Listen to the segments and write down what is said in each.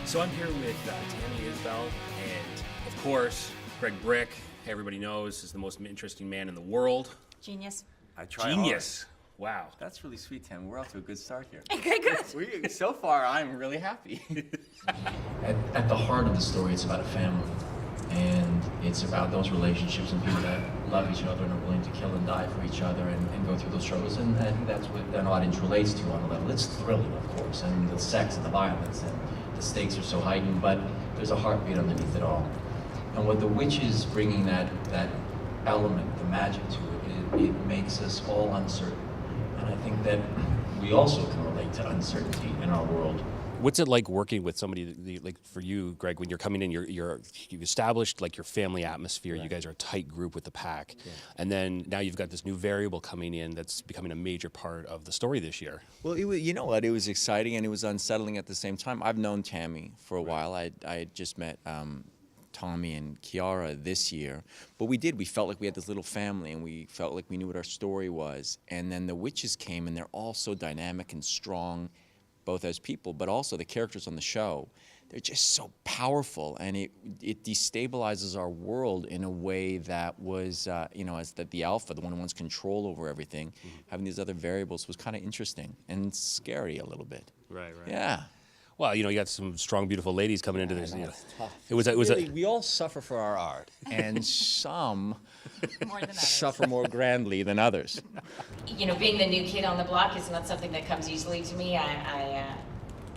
So I'm here with Tammy Isbell, and of course, Greg Bryk, everybody knows, is the most interesting man in the world. Genius. I try Genius. hard. Wow. That's really sweet, Tam. We're off to a good start here. Okay, good. So far, I'm really happy. At the heart of the story, it's about a family. And it's about those relationships and people that love each other and are willing to kill and die for each other and go through those struggles. And I think that's what an audience relates to on a level. It's thrilling, of course, and the sex and the violence and the stakes are so heightened, but there's a heartbeat underneath it all. And what The Witch is bringing that element, the magic to it makes us all uncertain. And I think that we also can relate to uncertainty in our world. What's it like working with somebody like for you, Greg, when you're coming in, you've established like your family atmosphere. Right. You guys are a tight group with the pack. Yeah. And then now you've got this new variable coming in that's becoming a major part of the story this year. Well, you know what? It was exciting and it was unsettling at the same time. I've known Tammy for a while. I had just met Tommie and Kiara this year. But we felt like we had this little family and we felt like we knew what our story was. And then the witches came and they're all so dynamic and strong, both as people, but also the characters on the show. They're just so powerful, and it destabilizes our world in a way that was, as the alpha, the one who wants control over everything, having these other variables was kind of interesting and scary a little bit. Right. Yeah. Well, you got some strong, beautiful ladies coming into this. We all suffer for our art, and some More than others. suffer more grandly than others. Being the new kid on the block is not something that comes easily to me. I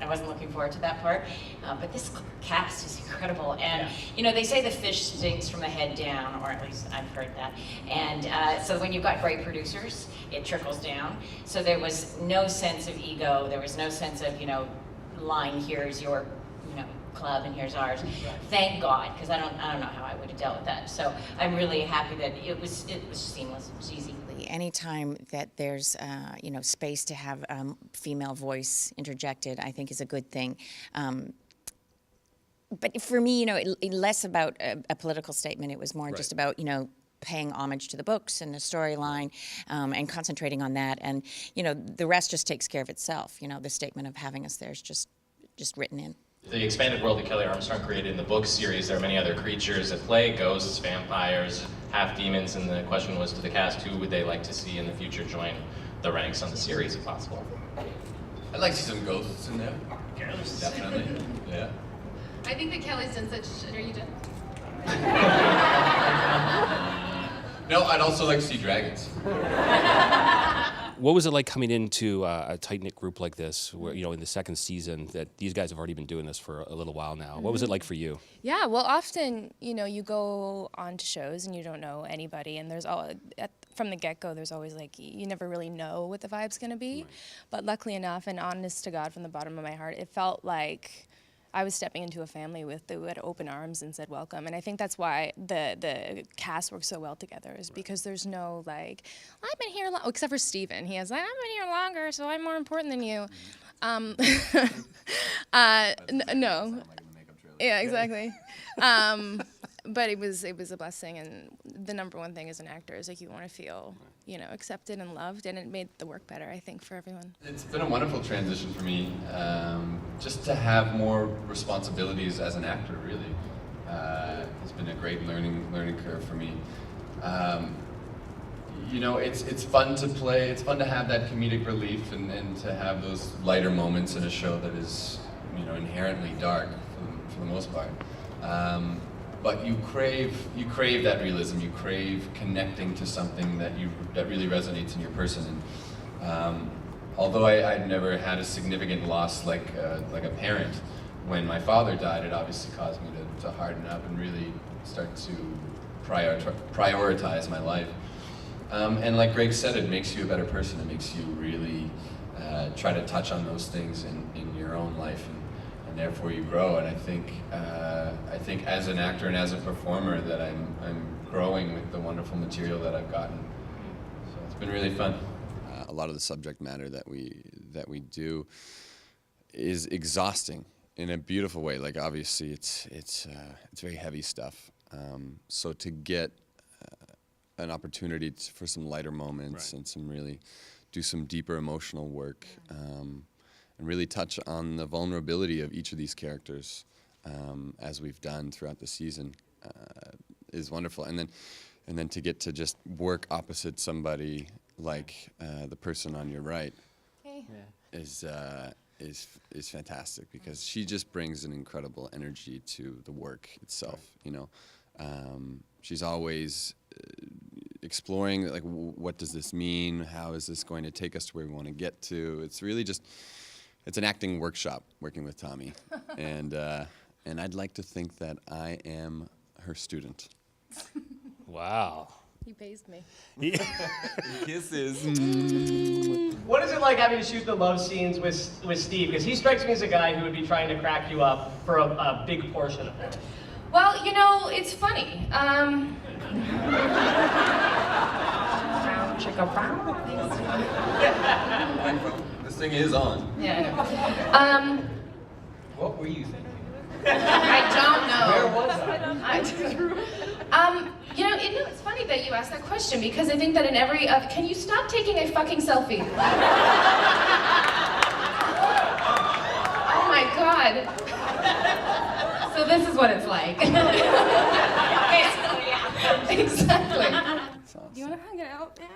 wasn't looking forward to that part, but this cast is incredible. And they say the fish stinks from the head down, or at least I've heard that. And so when you've got great producers, it trickles down. So there was no sense of ego. There was no sense of line, here's your club and here's ours. Thank God, because I don't know how I would have dealt with that. So I'm really happy that it was seamless. It was easy. Anytime that there's space to have female voice interjected, I think is a good thing. But for me, less about a political statement. It was more just about paying homage to the books and the storyline, and concentrating on that. And the rest just takes care of itself. The statement of having us there is just written in. The expanded world that Kelly Armstrong created in the book series, there are many other creatures at play, ghosts, vampires, half-demons, and the question was to the cast, who would they like to see in the future join the ranks on the series, if possible? I'd like to see some ghosts in there. Ghosts? Definitely, yeah. I think that Kelly's done such... Are you done? No, I'd also like to see dragons. What was it like coming into a tight-knit group like this, where, in the second season, that these guys have already been doing this for a little while now? What was it like for you? Yeah, well, often, you go on to shows and you don't know anybody, and from the get-go, there's always you never really know what the vibe's gonna be. Right. But luckily enough, and honest to God, from the bottom of my heart, it felt like I was stepping into a family who had open arms and said welcome. And I think that's why the cast works so well together, is because there's no I've been here except for Steven. He has I've been here longer, so I'm more important than you. No. Yeah, exactly. But it was a blessing, and the number one thing as an actor is you want to feel accepted and loved, and it made the work better, I think, for everyone. It's been a wonderful transition for me, just to have more responsibilities as an actor, really. It's been a great learning curve for me. It's fun to play, it's fun to have that comedic relief and to have those lighter moments in a show that is, inherently dark for the most part. But you crave that realism. You crave connecting to something that really resonates in your person. And although I'd never had a significant loss like a parent, when my father died, it obviously caused me to harden up and really start to prioritize my life. And like Greg said, it makes you a better person. It makes you really try to touch on those things in your own life. And therefore you grow, and I think as an actor and as a performer that I'm growing with the wonderful material that I've gotten. So it's been really fun. A lot of the subject matter that we do is exhausting in a beautiful way. Obviously it's very heavy stuff. So to get an opportunity for some lighter moments and some really do some deeper emotional work. And really touch on the vulnerability of each of these characters, as we've done throughout the season, is wonderful. And then to get to just work opposite somebody like the person on your right is fantastic, because she just brings an incredible energy to the work itself. You know, she's always exploring, like, what does this mean? How is this going to take us to where we want to get to? It's really just, it's an acting workshop working with Tommie, and I'd like to think that I am her student. Wow. He paced me. Kisses. What is it like having to shoot the love scenes with Steve? Because he strikes me as a guy who would be trying to crack you up for a big portion of it. Well, you know, it's funny. This thing is on. Yeah, I know. What were you thinking? I don't know. Where was that? You know, it's funny that you asked that question, because I think that in every, can you stop taking a fucking selfie? Oh my God. So this is what it's like. Basically, yeah. Exactly. That's awesome. You wanna hang it out, man?